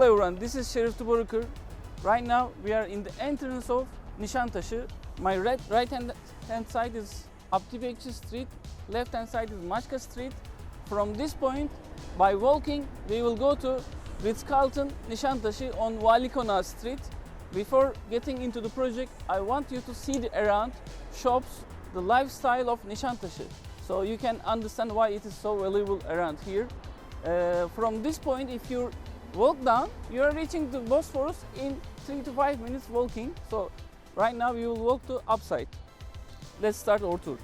everyone, this is Sheriff Tuborukır. Right now we are in the entrance of Nişantaşı. My right hand side is Abdi Bekçi Street, left hand side is Maçka Street. From this point, by walking, we will go to Ritz-Carlton Nişantaşı on Vali Konağı Street. Before getting into the project, I want you to see the around shops, the lifestyle of Nişantaşı. So you can understand why it is so valuable around here. From this point, if you walk down, you are reaching the Bosphorus in 3 to 5 minutes walking. So right now we will walk to upside. Let's start our tour.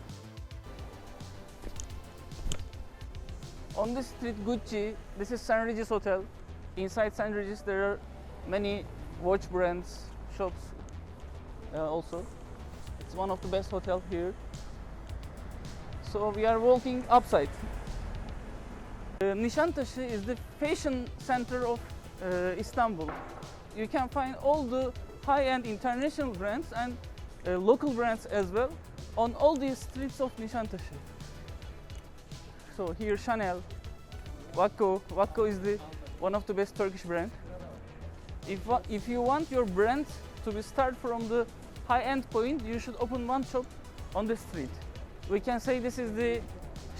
On this street Gucci, this is St. Regis Hotel. Inside St. Regis there are many watch brands, shops also. It's one of the best hotels here. So we are walking upside. Nişantaşı is the fashion center of Istanbul. You can find all the high-end international brands and local brands as well on all these streets of Nişantaşı. So here Chanel, Vakko is one of the best Turkish brand. If you want your brand to be start from the high-end point, you should open one shop on the street. We can say this is the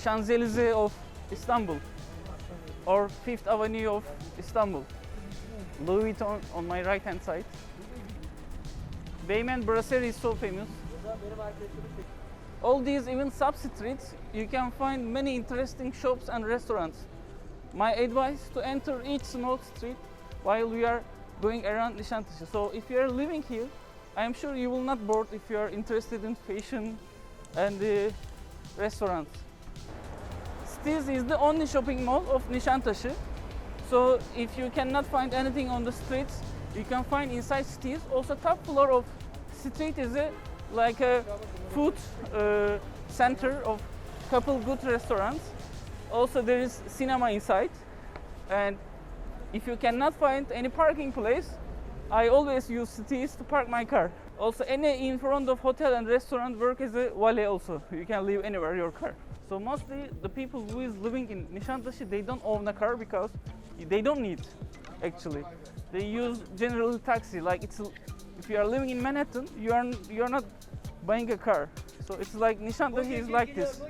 Champs-Élysées of Istanbul or Fifth Avenue of Istanbul. Louis Vuitton on my right hand side. Beymen Brasserie is so famous. All these even sub-streets, you can find many interesting shops and restaurants. My advice to enter each small street while we are going around Nişantaşı. So if you are living here, I am sure you will not bored if you are interested in fashion and restaurants. Stiz is the only shopping mall of Nişantaşı. So if you cannot find anything on the streets, you can find inside Stiz. Also top floor of street is like a food center of couple good restaurants. Also there is cinema inside. And if you cannot find any parking place, I always use Stiz to park my car. Also any in front of hotel and restaurant work as a valet also. You can leave anywhere your car. So mostly the people who is living in Nişantaşı, they don't own a car because they don't need actually. They use general taxi. Like if you are living in Manhattan, you are not buying a car. So it's like Nişantaşı is like this.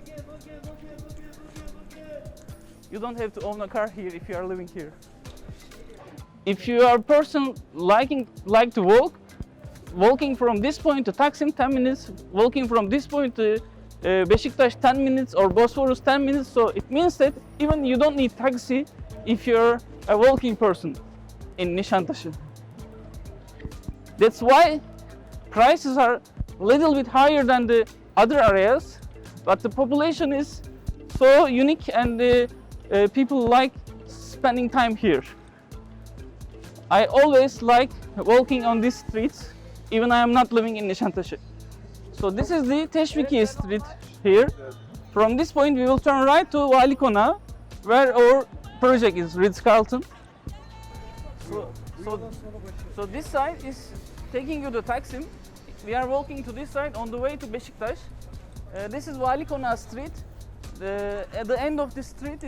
You don't have to own a car here if you are living here. If you are a person like to walking from this point to Taksim 10 minutes, walking from this point to Beşiktaş 10 minutes or Bosphorus 10 minutes, so it means that even you don't need taxi if you're a walking person in Nişantaşı. That's why prices are a little bit higher than the other areas, but the population is so unique and people like spending time here. I always like walking on these streets, even I am not living in Nişantaşı. So this is the Teşvikiye Street here. From this point we will turn right to Vali Konağı, where our project is, Ritz-Carlton. So this side is taking you to Taksim. We are walking to this side on the way to Beşiktaş. This is Vali Konağı Street. At the end of this street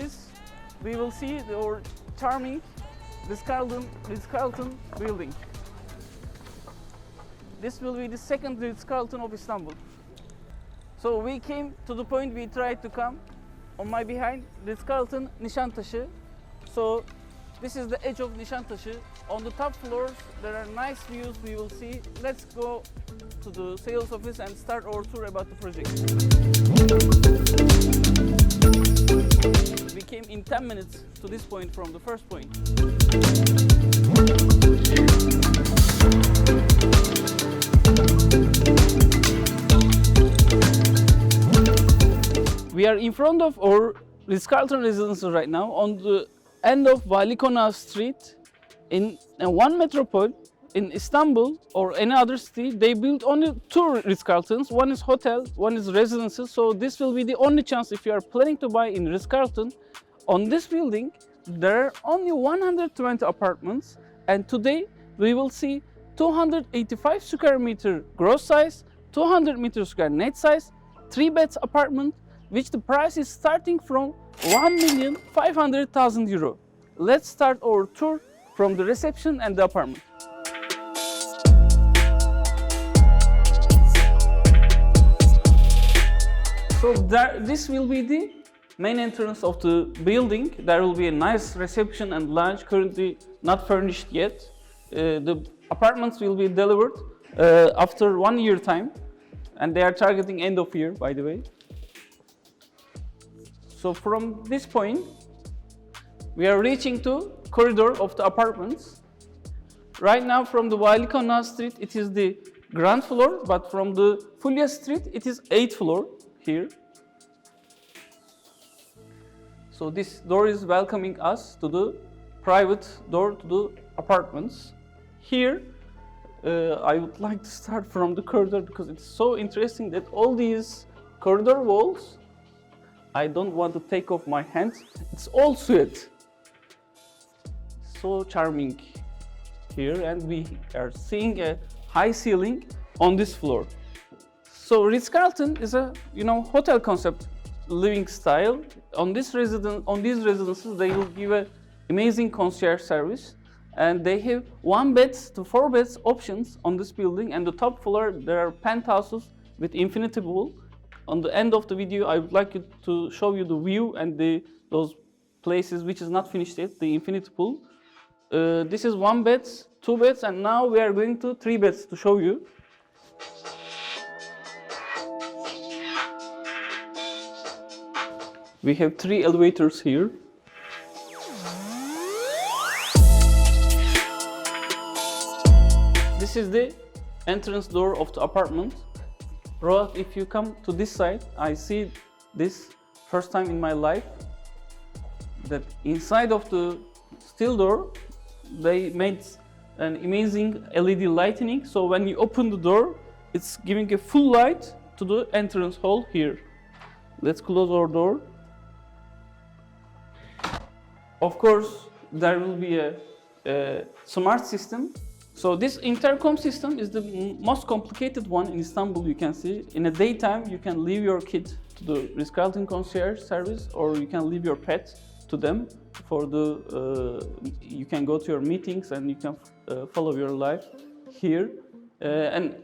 we will see our charming Ritz-Carlton building. This will be the second Ritz-Carlton of Istanbul. So we came to the point we tried to come. On my behind, Ritz-Carlton Nişantaşı. So this is the edge of Nişantaşı. On the top floors there are nice views we will see. Let's go to the sales office and start our tour about the project. We came in 10 minutes to this point from the first point. We are in front of our Ritz-Carlton residence right now on the end of Vali Konağı Street. In one metropole in Istanbul or any other city, they built only two Ritz-Carltons. One is hotel, one is residences. So this will be the only chance if you are planning to buy in Ritz-Carlton. On this building, there are only 120 apartments, and today we will see 285 square meter gross size, 200 meter square net size, 3 beds apartment, which the price is starting from 1,500,000 euro. Let's start our tour from the reception and the apartment. So this will be the main entrance of the building. There will be a nice reception and lounge, currently not furnished yet. The apartments will be delivered after 1 year time, and they are targeting end of year, by the way. So from this point, we are reaching to corridor of the apartments. Right now from the Vali Konağı Street, it is the ground floor, but from the Fulya Street, it is 8th floor here. So this door is welcoming us to the private door to the apartments. Here, I would like to start from the corridor because it's so interesting that all these corridor walls, I don't want to take off my hands, it's all sweat. So charming here, and we are seeing a high ceiling on this floor. So Ritz-Carlton is a hotel concept living style. On these residences, they will give an amazing concierge service, and they have 1 bed to 4 beds options on this building. And the top floor, there are penthouses with infinity pool. On the end of the video, I would like to show you the view and those places which is not finished yet, the infinity pool. This is 1 bed, 2 beds, and now we are going to 3 beds to show you. We have 3 elevators here. This is the entrance door of the apartment. Rohat, if you come to this side, I see this first time in my life, that inside of the steel door, they made an amazing LED lighting. So when you open the door, it's giving a full light to the entrance hall here. Let's close our door. Of course, there will be a smart system. So this intercom system is the most complicated one in Istanbul, you can see. In the daytime, you can leave your kid to the Ritz-Carlton concierge service, or you can leave your pet to them for you can go to your meetings and you can follow your life here. And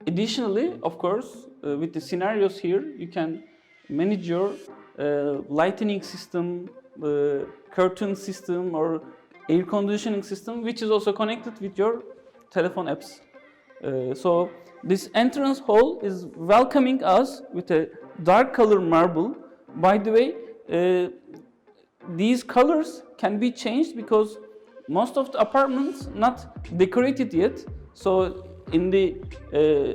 additionally, of course, with the scenarios here, you can manage your lighting system, curtain system, or air conditioning system, which is also connected with your telephone apps. So this entrance hall is welcoming us with a dark color marble. By the way, these colors can be changed because most of the apartments not decorated yet. So in the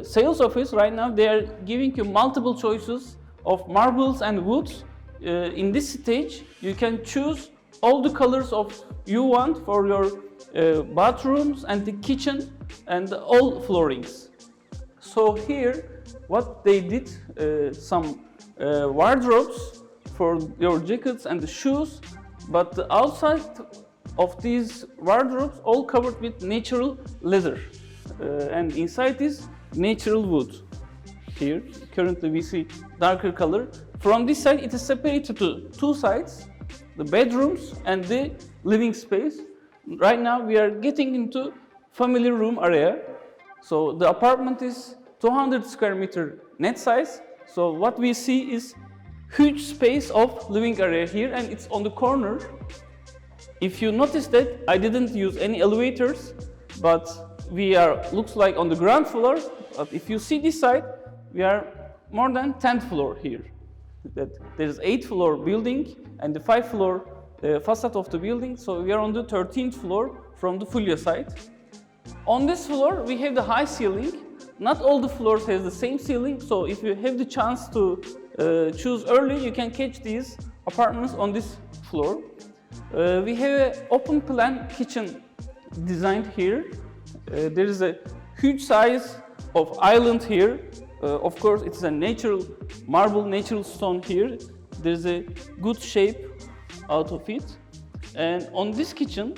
sales office right now, they are giving you multiple choices of marbles and woods. In this stage, you can choose all the colors of you want for your bathrooms and the kitchen and all floorings. So here, what they did, some wardrobes for your jackets and the shoes, but the outside of these wardrobes all covered with natural leather, and inside is natural wood. Here, currently we see darker color. From this side, it is separated to 2 sides, the bedrooms and the living space. Right now we are getting into family room area. So the apartment is 200 square meter net size. So what we see is huge space of living area here, and it's on the corner. If you notice that I didn't use any elevators, but we are looks like on the ground floor. But if you see this side, we are more than 10th floor here. That there's 8th floor building and the 5th floor facade of the building. So we are on the 13th floor from the Fulya side. On this floor, we have the high ceiling. Not all the floors has the same ceiling. So if you have the chance to choose early, you can catch these apartments on this floor. We have an open plan kitchen designed here. There is a huge size of island here. Of course, it's a natural marble, natural stone here. There's a good shape out of it. And on this kitchen,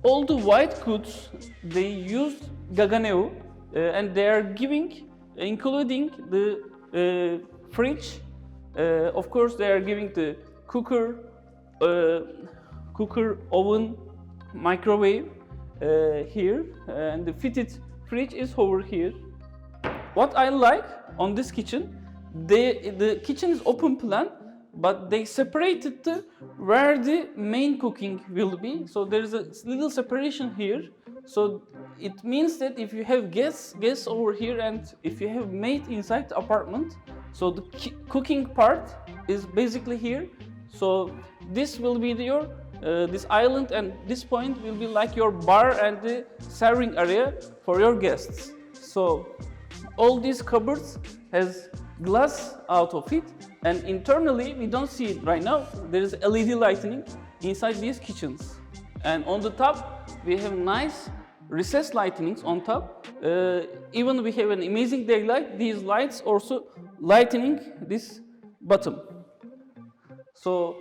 all the white goods, they used Gaganeo, and they are giving, including the fridge. Of course, they are giving the cooker, oven, microwave here, and the fitted fridge is over here. What I like on this kitchen, the kitchen is open plan, but they separated where the main cooking will be. So there is a little separation here. So it means that if you have guests over here, and if you have maid inside the apartment, so the cooking part is basically here. So this will be your this island, and this point will be like your bar and the serving area for your guests. So all these cupboards has glass out of it, and internally we don't see it right now. There is LED lighting inside these kitchens, and on the top we have nice recessed lightnings on top. Even we have an amazing daylight. These lights also lightening this bottom. So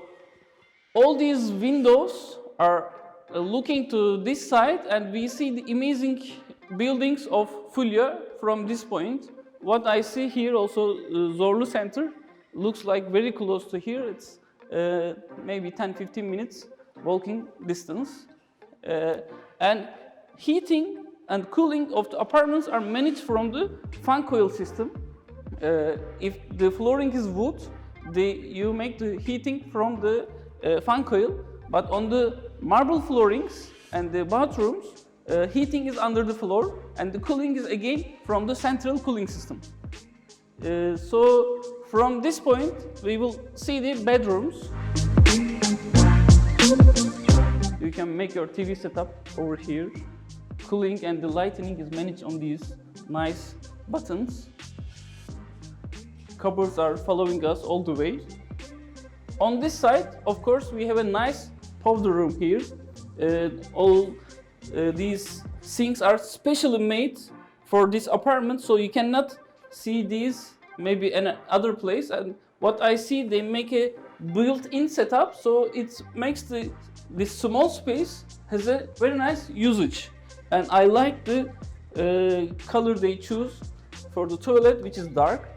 all these windows are looking to this side, and we see the amazing buildings of Fulya from this point. What I see here also, Zorlu Center, looks like very close to here. It's maybe 10-15 minutes walking distance. And heating and cooling of the apartments are managed from the fan coil system. If the flooring is wood, you make the heating from the fan coil, but on the marble floorings and the bathrooms, heating is under the floor, and the cooling is again from the central cooling system. So from this point we will see the bedrooms. You can make your TV setup over here. Cooling and the lighting is managed on these nice buttons. Cupboards are following us all the way. On this side, of course, we have a nice powder room here. These sinks are specially made for this apartment, so you cannot see these maybe in another place. And what I see, they make a built-in setup, so it makes this small space has a very nice usage. And I like the color they choose for the toilet, which is dark.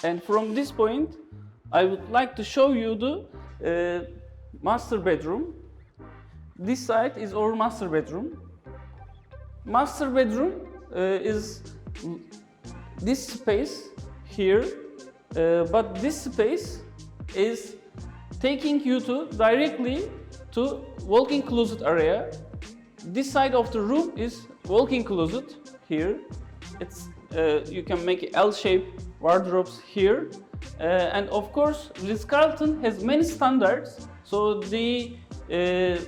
And from this point, I would like to show you the master bedroom. This side is our master bedroom. Master bedroom is this space here, but this space is taking you directly to walk-in closet area. This side of the room is walk-in closet here. It's you can make L-shaped wardrobes here, and of course Ritz-Carlton has many standards, so they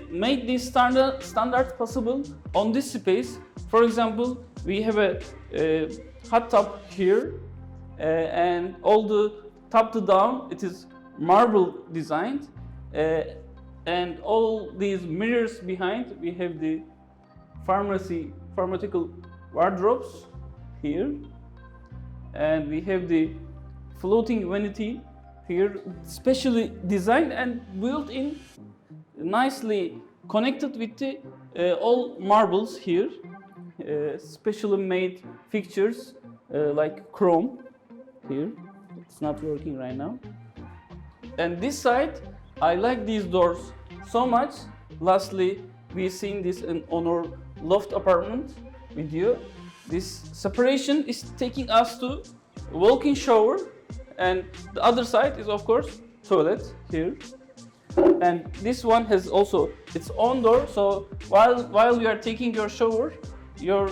made these standards possible on this space. For example, we have a hot tub here, and all the top to down it is marble designed, and all these mirrors behind. We have the pharmaceutical wardrobes here, and we have the floating vanity here, specially designed and built in, nicely connected with the all marbles here, specially made fixtures like chrome here. It's not working right now. And this side, I like these doors so much. Lastly, we seen this on our loft apartment video. This separation is taking us to walk-in shower, and the other side is of course toilet here. And this one has also its own door, so while you are taking your shower, your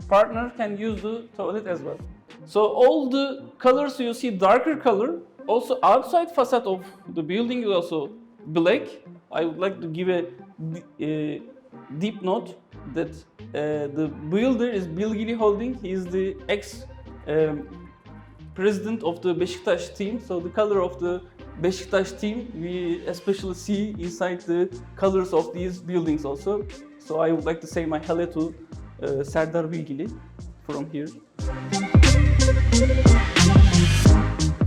partner can use the toilet as well. So all the colors you see, darker color. Also outside facade of the building is also black. I would like to give a deep note that the builder is Bilgili Holding. He is the president of the Beşiktaş team. So the color of the Beşiktaş team, we especially see inside the colors of these buildings also. So I would like to say my hello to Serdar Bilgili from here.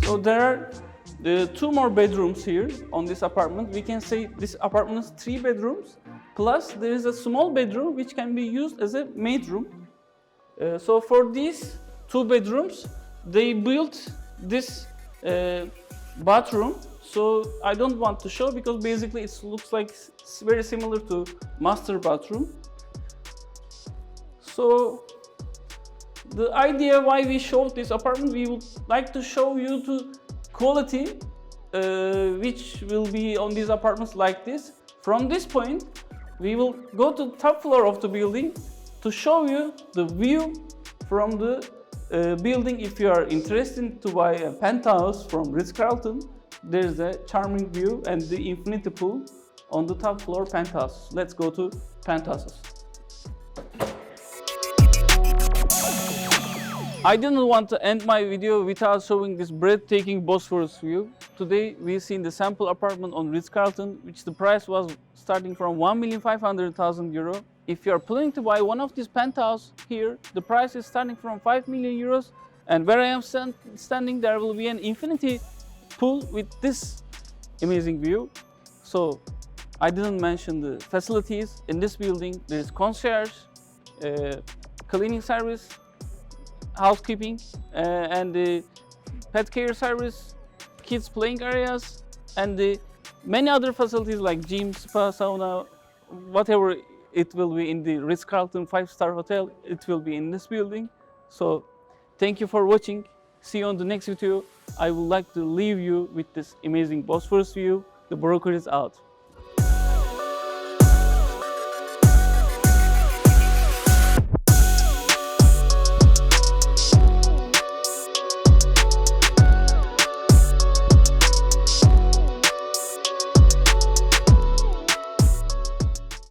So there are two more bedrooms here on this apartment. We can say this apartment is 3 bedrooms, plus there is a small bedroom which can be used as a maid room. So for these 2 bedrooms, they built this bathroom. So I don't want to show because basically it looks like it's very similar to master bathroom. So the idea why we showed this apartment, we would like to show you the quality which will be on these apartments like this. From this point, we will go to the top floor of the building to show you the view from the building. If you are interested to buy a penthouse from Ritz-Carlton, there's a charming view and the infinity pool on the top floor penthouse. Let's go to penthouses. I didn't want to end my video without showing this breathtaking Bosphorus view. Today we've seen the sample apartment on Ritz-Carlton, which the price was starting from 1,500,000 euro. If you are planning to buy one of these penthouses here, the price is starting from 5 million euros. And where I am standing, there will be an infinity pool with this amazing view. So I didn't mention the facilities in this building. There is concierge, cleaning service, housekeeping, and the pet care service, kids playing areas, and the many other facilities like gym, spa, sauna, whatever it will be in the Ritz-Carlton 5-star hotel, it will be in this building. So thank you for watching. See you on the next video. I would like to leave you with this amazing Bosphorus view. The broker is out.